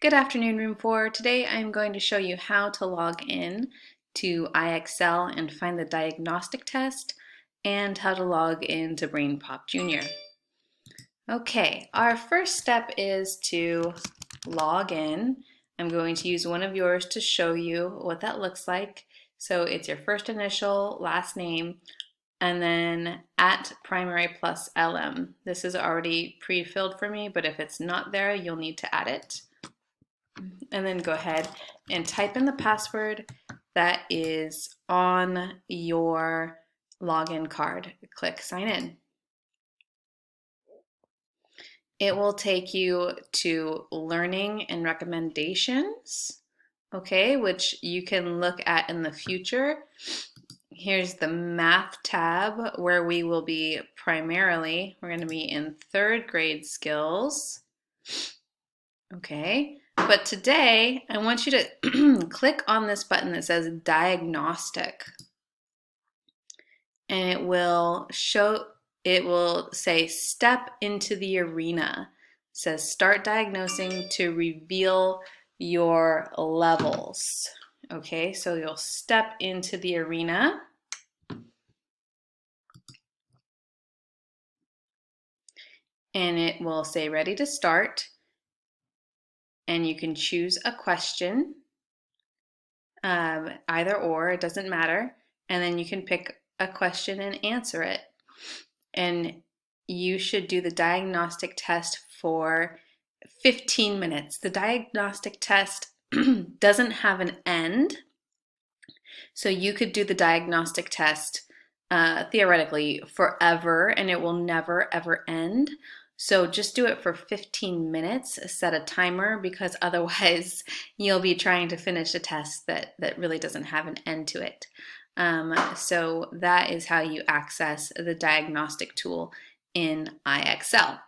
Good afternoon, Room 4. Today I'm going to show you how to log in to IXL and find the diagnostic test and how to log into BrainPop Junior. Okay, our first step is to log in. I'm going to use one of yours to show you what that looks like. So it's your first initial, last name, and then at primary plus LM. This is already pre-filled for me, but if it's not there, you'll need to add it. And then go ahead and type in the password that is on your login card. Click sign in. It will take you to learning and recommendations, okay, which you can look at in the future. Here's the math tab where we will be primarily, we're going to be in third grade skills. Okay, but today I want you to click on this button that says Diagnostic, and it will say Step into the Arena. It says Start diagnosing to reveal your levels. Okay, so you'll step into the arena. And it will say ready to start. And you can choose a question, either or, it doesn't matter. And then you can pick a question and answer it. And you should do the diagnostic test for 15 minutes. The diagnostic test doesn't have an end. So you could do the diagnostic test theoretically forever and it will never ever end. So just do it for 15 minutes, set a timer, because otherwise you'll be trying to finish a test that really doesn't have an end to it. So that is how you access the diagnostic tool in IXL.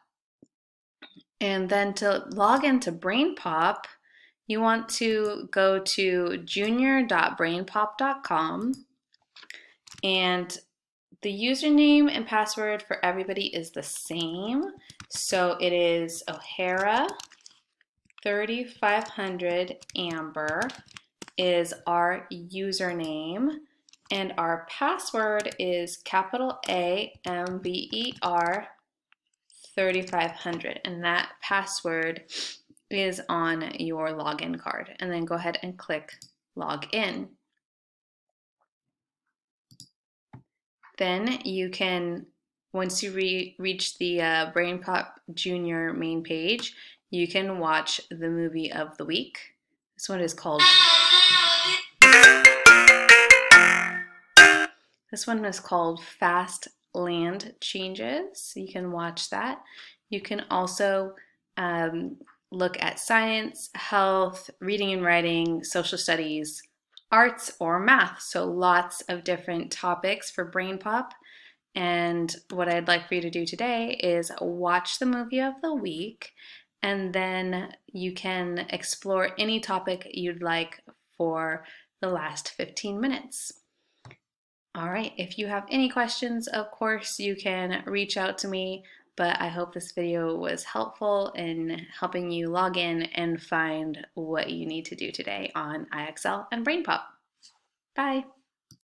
And then to log into BrainPop, you want to go to junior.brainpop.com, and the username and password for everybody is the same. So it is O'Hara 3500 Amber is our username, and our password is capital AMBER 3500, and that password is on your login card. And then go ahead and click log in. Then you can, once you reach the BrainPop Junior main page, you can watch the movie of the week. This one is called Fast Land Changes. You can watch that. You can also look at science, health, reading and writing, social studies, arts, or math. So lots of different topics for BrainPop. And what I'd like for you to do today is watch the movie of the week, and then you can explore any topic you'd like for the last 15 minutes. All right, if you have any questions, of course, you can reach out to me, but I hope this video was helpful in helping you log in and find what you need to do today on IXL and BrainPop. Bye.